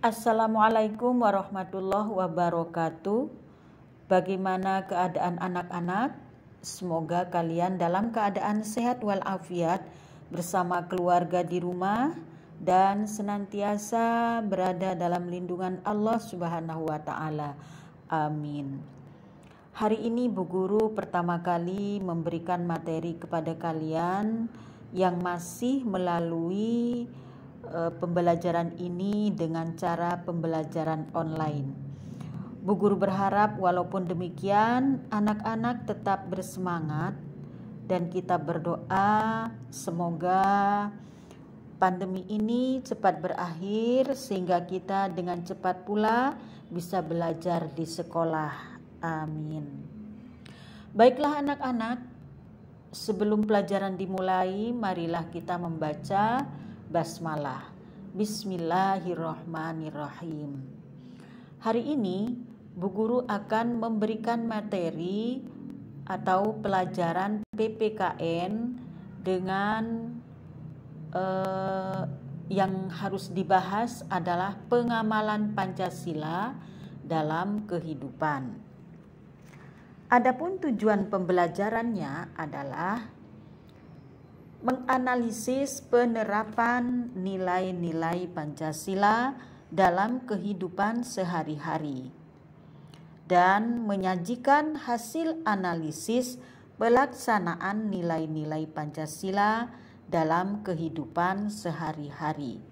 Assalamualaikum warahmatullahi wabarakatuh. Bagaimana keadaan anak-anak? Semoga kalian dalam keadaan sehat walafiat bersama keluarga di rumah dan senantiasa berada dalam lindungan Allah Subhanahu wa taala. Amin. Hari ini Bu Guru pertama kali memberikan materi kepada kalian yang masih melalui pembelajaran ini dengan cara pembelajaran online. Bu Guru berharap walaupun demikian anak-anak tetap bersemangat dan kita berdoa semoga pandemi ini cepat berakhir sehingga kita dengan cepat pula bisa belajar di sekolah. Amin. Baiklah anak-anak, sebelum pelajaran dimulai, marilah kita membaca basmalah. Bismillahirrahmanirrahim. Hari ini Bu Guru akan memberikan materi atau pelajaran PPKN dengan yang harus dibahas adalah pengamalan Pancasila dalam kehidupan. Adapun tujuan pembelajarannya adalah menganalisis penerapan nilai-nilai Pancasila dalam kehidupan sehari-hari dan menyajikan hasil analisis pelaksanaan nilai-nilai Pancasila dalam kehidupan sehari-hari.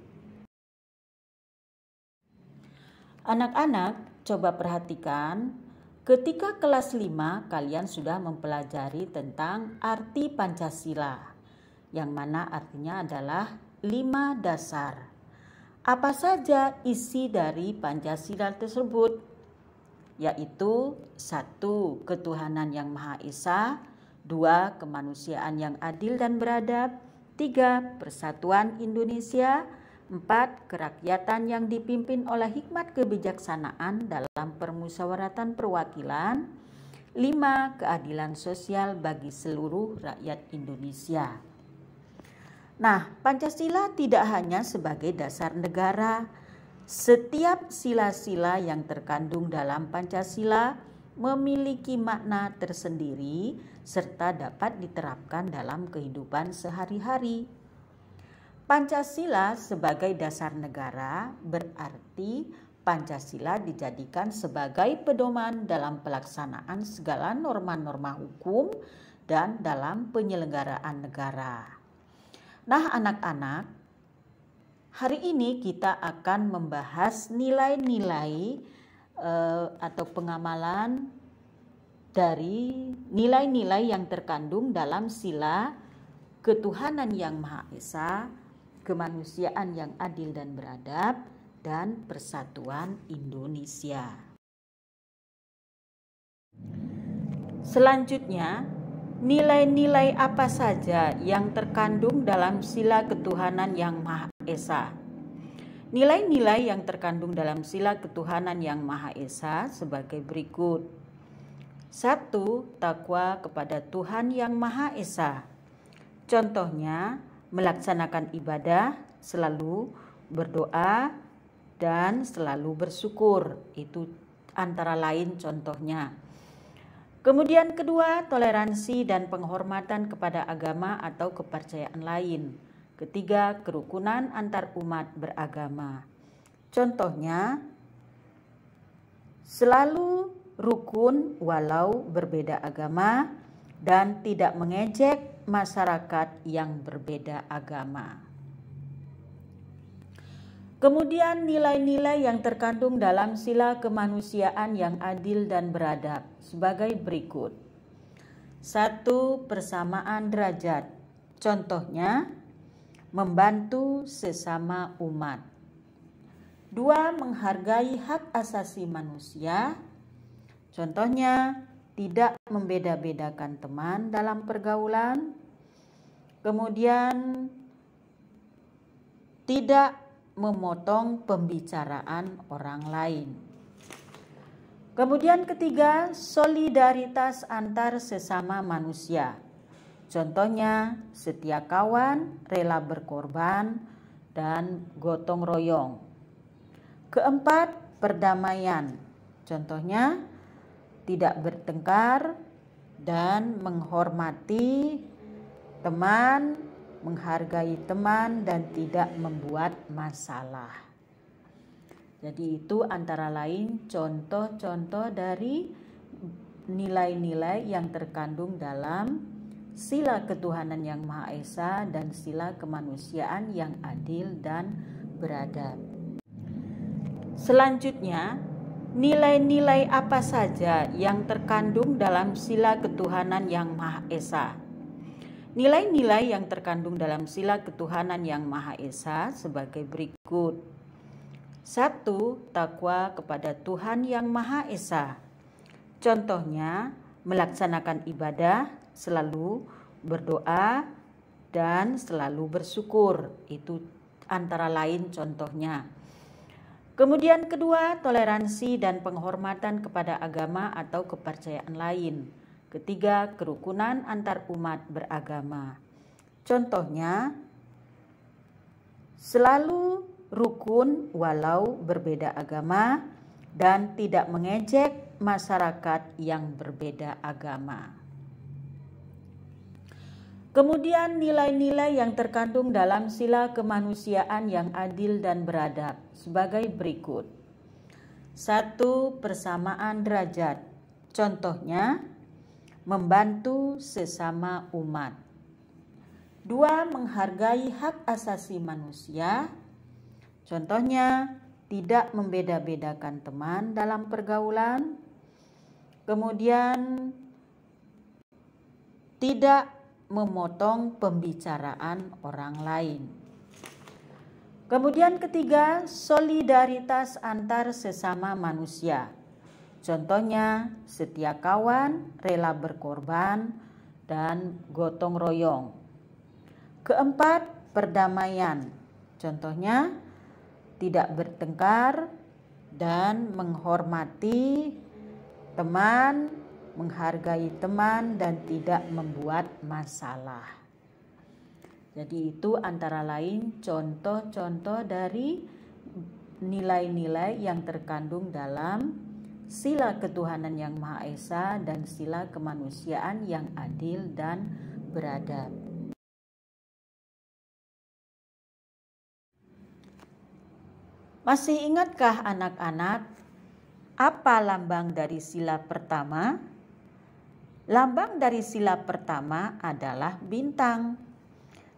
Anak-anak, coba perhatikan, ketika kelas 5 kalian sudah mempelajari tentang arti Pancasila, yang mana artinya adalah 5 dasar. Apa saja isi dari Pancasila tersebut? Yaitu 1. Ketuhanan yang Maha Esa, 2. Kemanusiaan yang adil dan beradab, 3. Persatuan Indonesia, 4. Kerakyatan yang dipimpin oleh hikmat kebijaksanaan dalam permusyawaratan perwakilan, 5. Keadilan sosial bagi seluruh rakyat Indonesia. Nah, Pancasila tidak hanya sebagai dasar negara. Setiap sila-sila yang terkandung dalam Pancasila memiliki makna tersendiri serta dapat diterapkan dalam kehidupan sehari-hari. Pancasila sebagai dasar negara berarti Pancasila dijadikan sebagai pedoman dalam pelaksanaan segala norma-norma hukum dan dalam penyelenggaraan negara. Nah anak-anak, hari ini kita akan membahas nilai-nilai atau pengamalan dari nilai-nilai yang terkandung dalam sila ketuhanan yang Maha Esa, kemanusiaan yang adil dan beradab, dan persatuan Indonesia. Selanjutnya, nilai-nilai apa saja yang terkandung dalam sila ketuhanan yang Maha Esa? Nilai-nilai yang terkandung dalam sila ketuhanan yang Maha Esa sebagai berikut. 1. Takwa kepada Tuhan yang Maha Esa. Contohnya, melaksanakan ibadah, selalu berdoa, dan selalu bersyukur. Itu antara lain contohnya. Kemudian kedua, toleransi dan penghormatan kepada agama atau kepercayaan lain. Ketiga, kerukunan antar umat beragama. Contohnya, selalu rukun walau berbeda agama dan tidak mengejek masyarakat yang berbeda agama. Kemudian nilai-nilai yang terkandung dalam sila kemanusiaan yang adil dan beradab sebagai berikut. 1. Persamaan derajat. Contohnya, membantu sesama umat. 2. Menghargai hak asasi manusia. Contohnya, tidak membeda-bedakan teman dalam pergaulan. Kemudian, tidak memotong pembicaraan orang lain. Kemudian ketiga, solidaritas antar sesama manusia. Contohnya, setia kawan, rela berkorban, dan gotong royong. Keempat, perdamaian. Contohnya, tidak bertengkar dan menghormati teman, menghargai teman, dan tidak membuat masalah. Jadi itu antara lain contoh-contoh dari nilai-nilai yang terkandung dalam sila ketuhanan yang Maha Esa dan sila kemanusiaan yang adil dan beradab. Selanjutnya, nilai-nilai apa saja yang terkandung dalam sila ketuhanan yang Maha Esa? Nilai-nilai yang terkandung dalam sila ketuhanan yang Maha Esa sebagai berikut. 1. Takwa kepada Tuhan yang Maha Esa. Contohnya, melaksanakan ibadah, selalu berdoa, dan selalu bersyukur. Itu antara lain contohnya. Kemudian kedua, toleransi dan penghormatan kepada agama atau kepercayaan lain. Ketiga, kerukunan antar umat beragama. Contohnya, selalu rukun walau berbeda agama dan tidak mengejek masyarakat yang berbeda agama. Kemudian nilai-nilai yang terkandung dalam sila kemanusiaan yang adil dan beradab sebagai berikut. 1. Persamaan derajat. Contohnya, membantu sesama umat. 2. Menghargai hak asasi manusia. Contohnya, tidak membeda-bedakan teman dalam pergaulan. Kemudian, tidak memotong pembicaraan orang lain. Kemudian ketiga, solidaritas antar sesama manusia. Contohnya, setia kawan, rela berkorban, dan gotong royong. Keempat, perdamaian. Contohnya, tidak bertengkar dan menghormati teman, menghargai teman, dan tidak membuat masalah. Jadi itu antara lain contoh-contoh dari nilai-nilai yang terkandung dalam sila ketuhanan yang Maha Esa dan sila kemanusiaan yang adil dan beradab. Masih ingatkah anak-anak apa lambang dari sila pertama? Lambang dari sila pertama adalah bintang.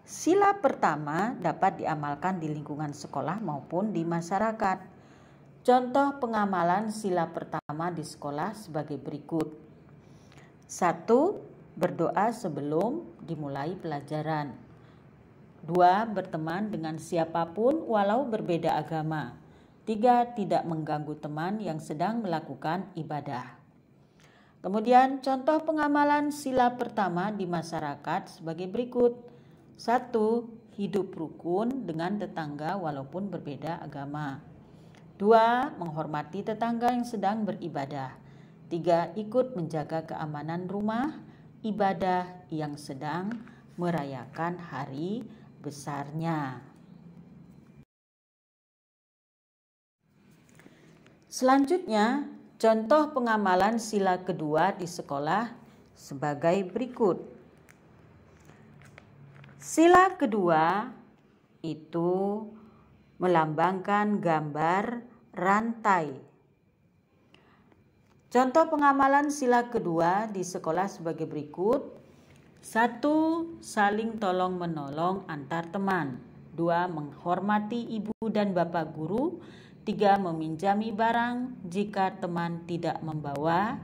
Sila pertama dapat diamalkan di lingkungan sekolah maupun di masyarakat. Contoh pengamalan sila pertama di sekolah sebagai berikut. 1. Berdoa sebelum dimulai pelajaran. 2. Berteman dengan siapapun walau berbeda agama. 3. Tidak mengganggu teman yang sedang melakukan ibadah. Kemudian contoh pengamalan sila pertama di masyarakat sebagai berikut. 1. Hidup rukun dengan tetangga walaupun berbeda agama. 2. Menghormati tetangga yang sedang beribadah. 3. Ikut menjaga keamanan rumah ibadah yang sedang merayakan hari besarnya. Selanjutnya, contoh pengamalan sila kedua di sekolah sebagai berikut. Sila kedua itu melambangkan gambar rantai. Contoh pengamalan sila kedua di sekolah sebagai berikut. 1. Saling tolong-menolong antar teman. 2. Menghormati ibu dan bapak guru. 3. Meminjami barang jika teman tidak membawa.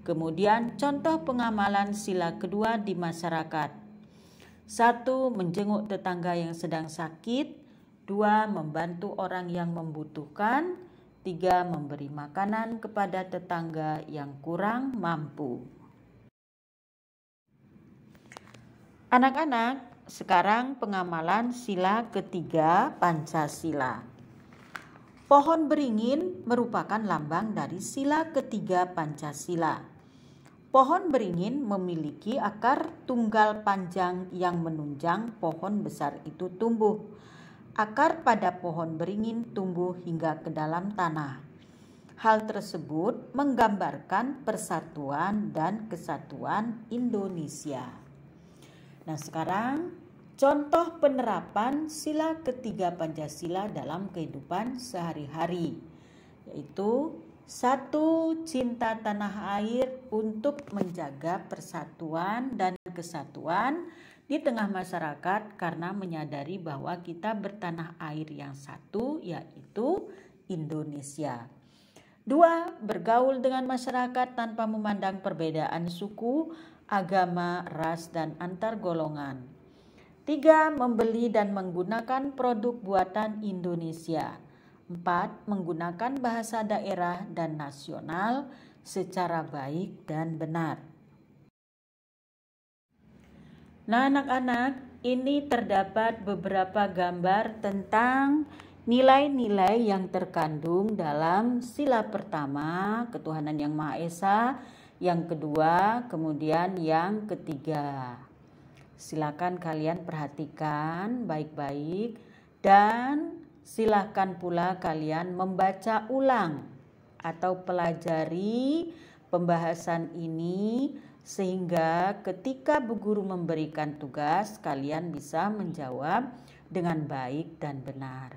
Kemudian contoh pengamalan sila kedua di masyarakat. 1. Menjenguk tetangga yang sedang sakit. 2. Membantu orang yang membutuhkan. 3. Memberi makanan kepada tetangga yang kurang mampu. Anak-anak, sekarang pengamalan sila ketiga Pancasila. Pohon beringin merupakan lambang dari sila ketiga Pancasila. Pohon beringin memiliki akar tunggal panjang yang menunjang pohon besar itu tumbuh. akar pada pohon beringin tumbuh hingga ke dalam tanah. Hal tersebut menggambarkan persatuan dan kesatuan Indonesia. Nah, sekarang contoh penerapan sila ketiga Pancasila dalam kehidupan sehari-hari, yaitu 1. Cinta tanah air untuk menjaga persatuan dan kesatuan di tengah masyarakat karena menyadari bahwa kita bertanah air yang satu, yaitu Indonesia. 2. Bergaul dengan masyarakat tanpa memandang perbedaan suku, agama, ras, dan antar golongan. 3. Membeli dan menggunakan produk buatan Indonesia. 4. Menggunakan bahasa daerah dan nasional secara baik dan benar. Nah, anak-anak, ini terdapat beberapa gambar tentang nilai-nilai yang terkandung dalam sila pertama, ketuhanan yang Maha Esa, yang kedua, kemudian yang ketiga. Silakan kalian perhatikan baik-baik dan silakan pula kalian membaca ulang atau pelajari pembahasan ini sehingga ketika Bu Guru memberikan tugas kalian bisa menjawab dengan baik dan benar.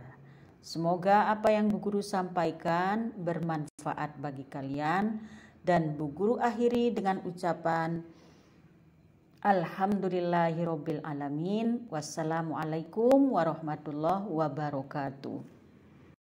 Semoga apa yang Bu Guru sampaikan bermanfaat bagi kalian dan Bu Guru akhiri dengan ucapan Alhamdulillahirobbil alamin. Wassalamualaikum warahmatullahi wabarakatuh.